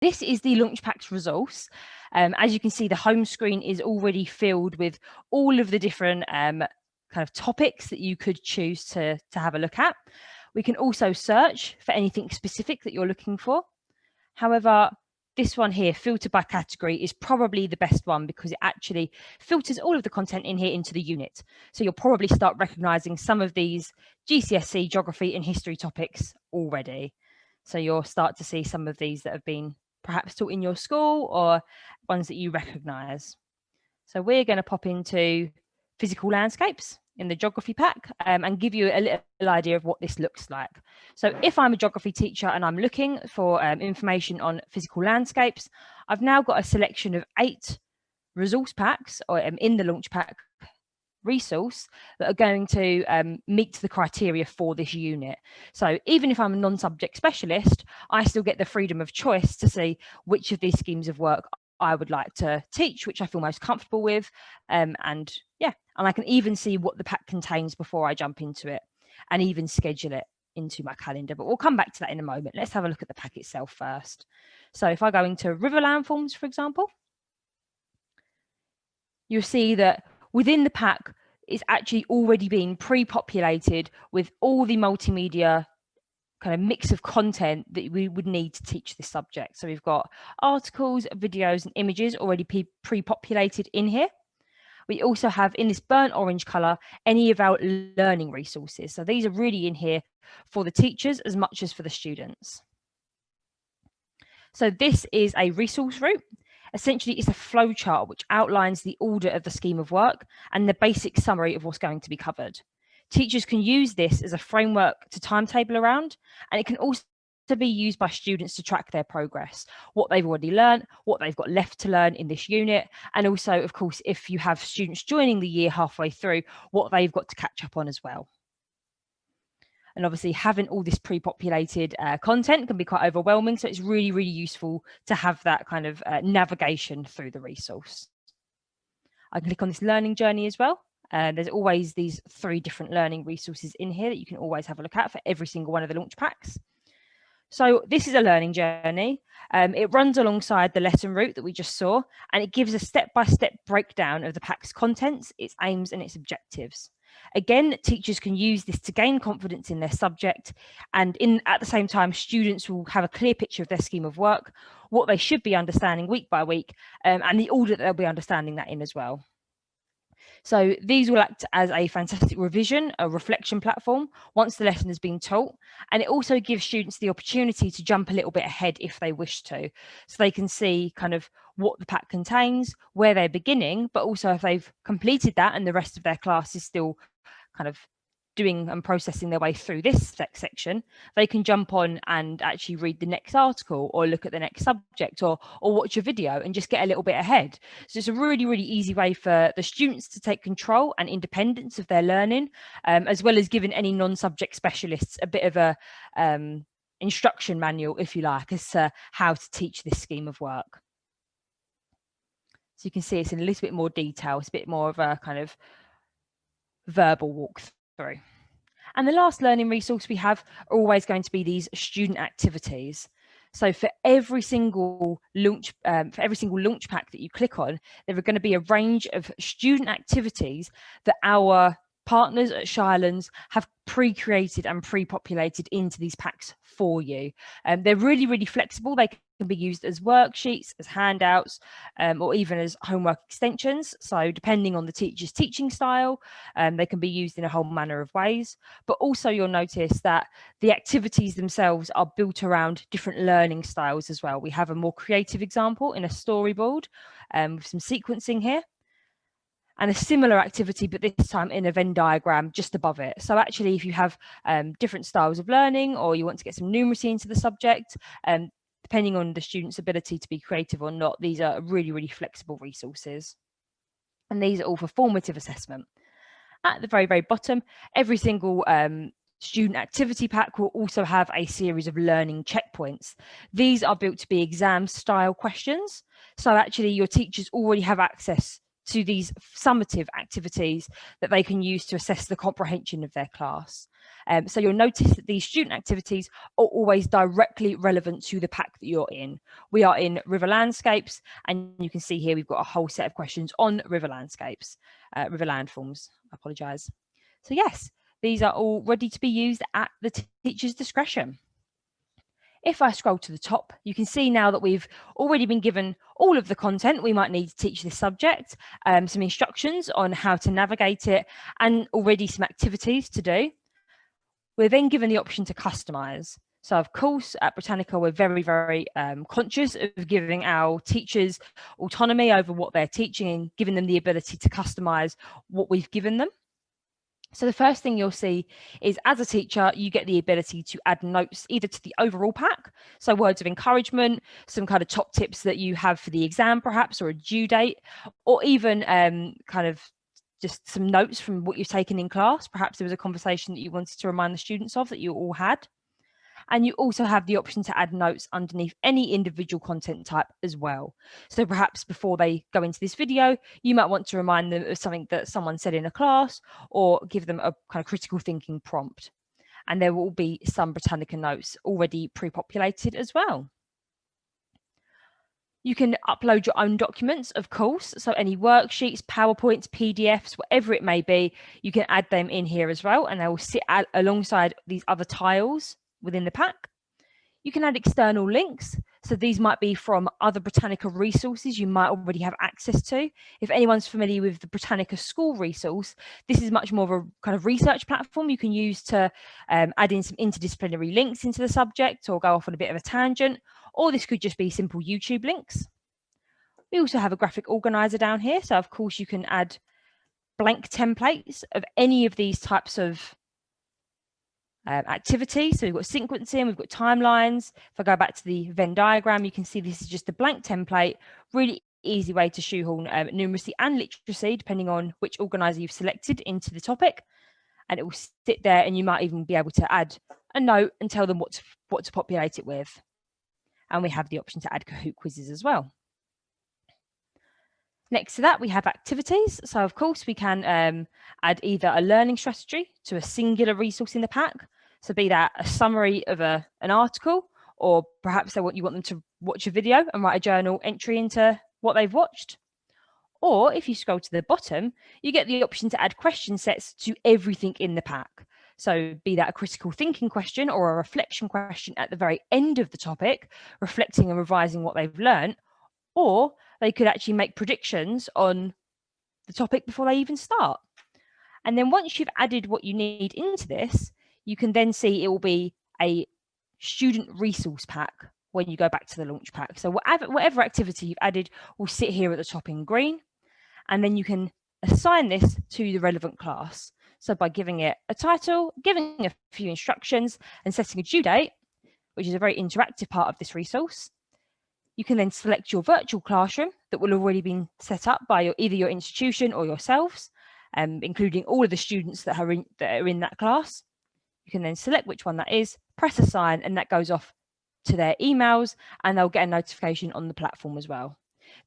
This is the Launchpacks resource. As you can see, the home screen is already filled with all of the different kind of topics that you could choose to have a look at. We can also search for anything specific that you're looking for. However, this one here, filter by category, is probably the best one because it actually filters all of the content in here into the unit. So you'll probably start recognizing some of these GCSE geography and history topics already. So you'll start to see some of these that have been perhaps taught in your school or ones that you recognize. So we're going to pop into physical landscapes in the geography pack and give you a little idea of what this looks like. So if I'm a geography teacher and I'm looking for information on physical landscapes, I've now got a selection of 8 resource packs or in the Launchpack resource that are going to meet the criteria for this unit. So even if I'm a non-subject specialist, I still get the freedom of choice to see which of these schemes of work I would like to teach, which I feel most comfortable with. And I can even see what the pack contains before I jump into it and even schedule it into my calendar. But we'll come back to that in a moment. Let's have a look at the pack itself first. So if I go into river landforms, for example, you'll see that within the pack it's actually already been pre-populated with all the multimedia kind of mix of content that we would need to teach this subject. So we've got articles, videos and images already pre-populated in here. We also have in this burnt orange color any of our learning resources. So these are really in here for the teachers as much as for the students. So this is a resource route. Essentially, it's a flow chart which outlines the order of the scheme of work and the basic summary of what's going to be covered. Teachers can use this as a framework to timetable around, and it can also be used by students to track their progress, what they've already learned, what they've got left to learn in this unit, and also, of course, if you have students joining the year halfway through, what they've got to catch up on as well. And obviously having all this pre-populated content can be quite overwhelming. So it's really, really useful to have that kind of navigation through the resource. I can click on this learning journey as well. There's always these 3 different learning resources in here that you can always have a look at for every single one of the launch packs. So this is a learning journey. It runs alongside the lesson route that we just saw, and it gives a step-by-step breakdown of the pack's contents, its aims and its objectives. Again, teachers can use this to gain confidence in their subject, and at the same time, students will have a clear picture of their scheme of work, what they should be understanding week by week, and the order that they'll be understanding that in as well. So these will act as a fantastic revision, a reflection platform once the lesson has been taught, and it also gives students the opportunity to jump a little bit ahead if they wish to, so they can see kind of what the pack contains, where they're beginning, but also if they've completed that and the rest of their class is still kind of doing and processing their way through this section, they can jump on and actually read the next article or look at the next subject or watch a video and just get a little bit ahead. So it's a really, really easy way for the students to take control and independence of their learning, as well as giving any non-subject specialists a bit of a instruction manual, if you like, as to how to teach this scheme of work. So you can see it's in a little bit more detail. It's a bit more of a kind of verbal walkthrough. And the last learning resource we have are always going to be these student activities. So for every single launch pack that you click on, there are going to be a range of student activities that our partners at Shirelands have pre-created and pre-populated into these packs for you. They're really, really flexible. They can be used as worksheets, as handouts, or even as homework extensions. So depending on the teacher's teaching style, they can be used in a whole manner of ways. But also you'll notice that the activities themselves are built around different learning styles as well. We have a more creative example in a storyboard with some sequencing here, and a similar activity, but this time in a Venn diagram just above it. So actually, if you have different styles of learning, or you want to get some numeracy into the subject, depending on the student's ability to be creative or not, these are really, really flexible resources. And these are all for formative assessment. At the very, very bottom, every single student activity pack will also have a series of learning checkpoints. These are built to be exam style questions. So actually your teachers already have access to these summative activities that they can use to assess the comprehension of their class. So you'll notice that these student activities are always directly relevant to the pack that you're in. We are in river landscapes, and you can see here we've got a whole set of questions on river landscapes, river landforms, I apologise. So yes, these are all ready to be used at the teacher's discretion. If I scroll to the top, you can see now that we've already been given all of the content we might need to teach this subject, some instructions on how to navigate it, and already some activities to do. We're then given the option to customise. So of course, at Britannica, we're very, very conscious of giving our teachers autonomy over what they're teaching and giving them the ability to customise what we've given them. So the first thing you'll see is, as a teacher, you get the ability to add notes either to the overall pack, so words of encouragement, some kind of top tips that you have for the exam perhaps, or a due date, or even kind of just some notes from what you've taken in class. Perhaps there was a conversation that you wanted to remind the students of that you all had. And you also have the option to add notes underneath any individual content type as well. So perhaps before they go into this video, you might want to remind them of something that someone said in a class, or give them a kind of critical thinking prompt. And there will be some Britannica notes already pre-populated as well. You can upload your own documents, of course, so any worksheets, PowerPoints, PDFs, whatever it may be, you can add them in here as well, and they will sit alongside these other tiles within the pack. You can add external links, so these might be from other Britannica resources you might already have access to. If anyone's familiar with the Britannica school resource, this is much more of a kind of research platform you can use to add in some interdisciplinary links into the subject, or go off on a bit of a tangent, or this could just be simple YouTube links. We also have a graphic organizer down here, so of course you can add blank templates of any of these types of activities. So we've got sequencing, we've got timelines. If I go back to the Venn diagram, you can see this is just a blank template, really easy way to shoehorn numeracy and literacy, depending on which organizer you've selected, into the topic. And it will sit there, and you might even be able to add a note and tell them what to populate it with. And we have the option to add Kahoot quizzes as well. Next to that, we have activities. So of course, we can add either a learning strategy to a singular resource in the pack. So be that a summary of an article, or perhaps you want them to watch a video and write a journal entry into what they've watched. Or if you scroll to the bottom, you get the option to add question sets to everything in the pack. So be that a critical thinking question or a reflection question at the very end of the topic, reflecting and revising what they've learned, or they could actually make predictions on the topic before they even start. And then once you've added what you need into this, you can then see it will be a student resource pack when you go back to the launch pack. So whatever activity you've added will sit here at the top in green, and then you can assign this to the relevant class. So by giving it a title, giving a few instructions, and setting a due date, which is a very interactive part of this resource, you can then select your virtual classroom that will already been set up by either your institution or yourselves, including all of the students that are in that class. You can then select which one that is, press assign, and that goes off to their emails, and they'll get a notification on the platform as well.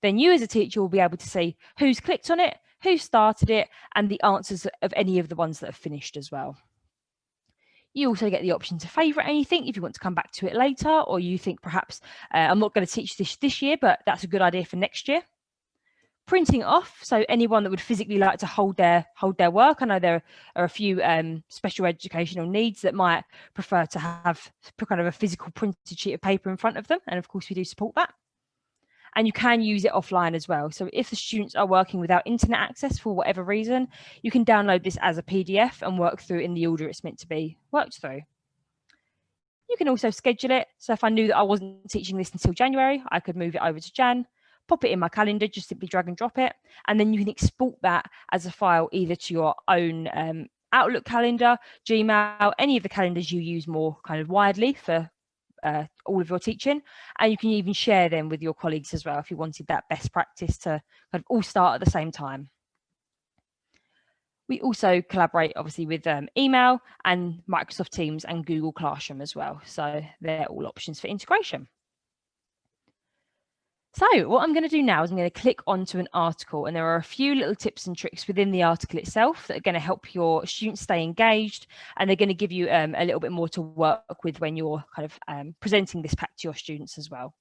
Then you as a teacher will be able to see who's clicked on it, who started it, and the answers of any of the ones that have finished as well. You also get the option to favourite anything if you want to come back to it later, or you think perhaps I'm not going to teach this year, but that's a good idea for next year. Printing it off, so anyone that would physically like to hold their work. I know there are a few special educational needs that might prefer to have kind of a physical printed sheet of paper in front of them, and of course we do support that. And you can use it offline as well. So if the students are working without internet access for whatever reason, you can download this as a PDF and work through in the order it's meant to be worked through. You can also schedule it. So if I knew that I wasn't teaching this until January, I could move it over to Jan, pop it in my calendar, just simply drag and drop it. And then you can export that as a file either to your own Outlook calendar, Gmail, any of the calendars you use more kind of widely for all of your teaching, and you can even share them with your colleagues as well if you wanted that best practice to kind of all start at the same time. We also collaborate obviously with email and Microsoft Teams and Google Classroom as well, so they're all options for integration. So what I'm going to do now is I'm going to click onto an article, and there are a few little tips and tricks within the article itself that are going to help your students stay engaged, and they're going to give you a little bit more to work with when you're kind of presenting this pack to your students as well.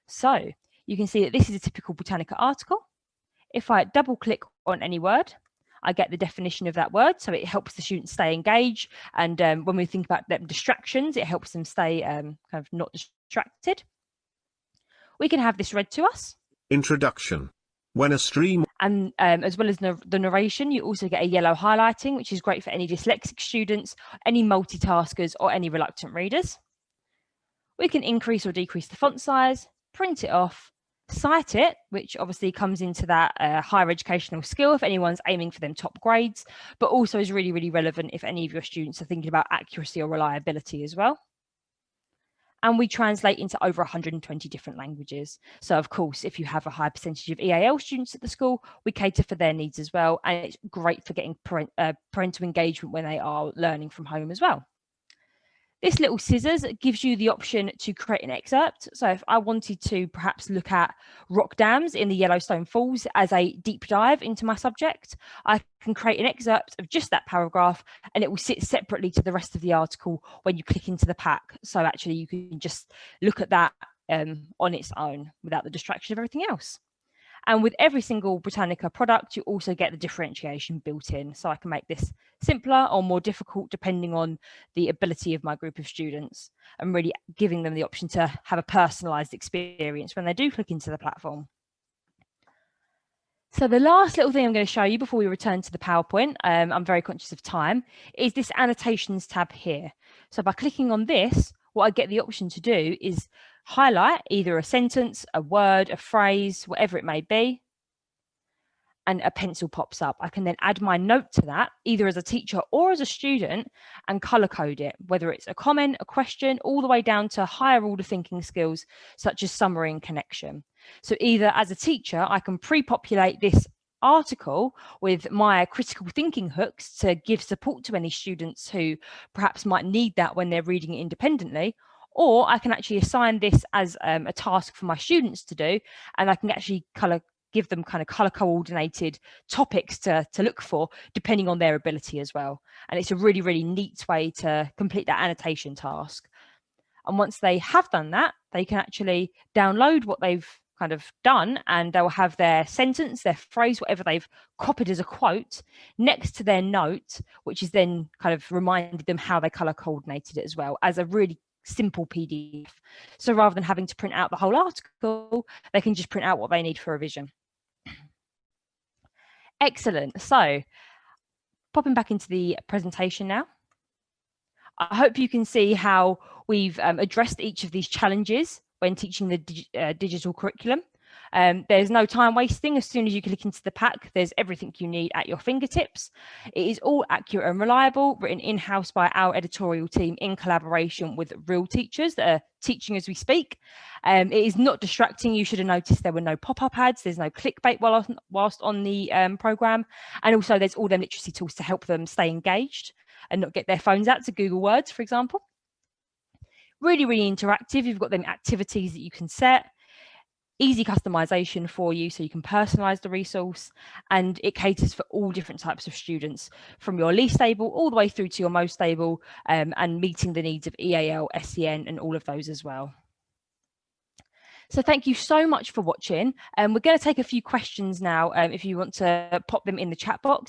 So you can see that this is a typical Britannica article. If I double click on any word, I get the definition of that word, so it helps the students stay engaged, and when we think about them distractions, it helps them stay kind of not distracted. We can have this read to us. Introduction. When a stream. And as well as the narration, you also get a yellow highlighting, which is great for any dyslexic students, any multitaskers, or any reluctant readers. We can increase or decrease the font size, print it off, cite it, which obviously comes into that higher educational skill if anyone's aiming for them top grades, but also is really, really relevant if any of your students are thinking about accuracy or reliability as well. And we translate into over 120 different languages. So of course, if you have a high percentage of EAL students at the school, we cater for their needs as well. And it's great for getting parental engagement when they are learning from home as well. This little scissors gives you the option to create an excerpt. So if I wanted to perhaps look at rock dams in the Yellowstone Falls as a deep dive into my subject, I can create an excerpt of just that paragraph, and it will sit separately to the rest of the article when you click into the pack. So actually you can just look at that on its own without the distraction of everything else. And with every single Britannica product, you also get the differentiation built in. So I can make this simpler or more difficult depending on the ability of my group of students, and really giving them the option to have a personalized experience when they do click into the platform. So the last little thing I'm going to show you before we return to the PowerPoint, I'm very conscious of time, is this Annotations tab here. So by clicking on this, what I get the option to do is highlight either a sentence, a word, a phrase, whatever it may be, and a pencil pops up. I can then add my note to that, either as a teacher or as a student, and color code it, whether it's a comment, a question, all the way down to higher order thinking skills, such as summary and connection. So either as a teacher, I can pre-populate this article with my critical thinking hooks to give support to any students who perhaps might need that when they're reading it independently, or I can actually assign this as a task for my students to do, and I can actually give them kind of color coordinated topics to look for depending on their ability as well. And it's a really, really neat way to complete that annotation task. And once they have done that, they can actually download what they've kind of done, and they'll have their sentence, their phrase, whatever they've copied as a quote next to their note, which is then kind of reminded them how they color coordinated it as well as a really simple PDF. So rather than having to print out the whole article, they can just print out what they need for revision. Excellent. So popping back into the presentation now. I hope you can see how we've addressed each of these challenges when teaching the digital curriculum. There's no time wasting. As soon as you click into the pack, there's everything you need at your fingertips. It is all accurate and reliable, written in-house by our editorial team in collaboration with real teachers that are teaching as we speak. It is not distracting. You should have noticed there were no pop-up ads. There's no clickbait whilst on the programme. And also there's all them literacy tools to help them stay engaged and not get their phones out to Google Words, for example. Really, really interactive. You've got them activities that you can set. Easy customization for you, so you can personalize the resource, and it caters for all different types of students, from your least stable all the way through to your most stable, and meeting the needs of EAL, SEN, and all of those as well. So thank you so much for watching. We're going to take a few questions now, if you want to pop them in the chat box.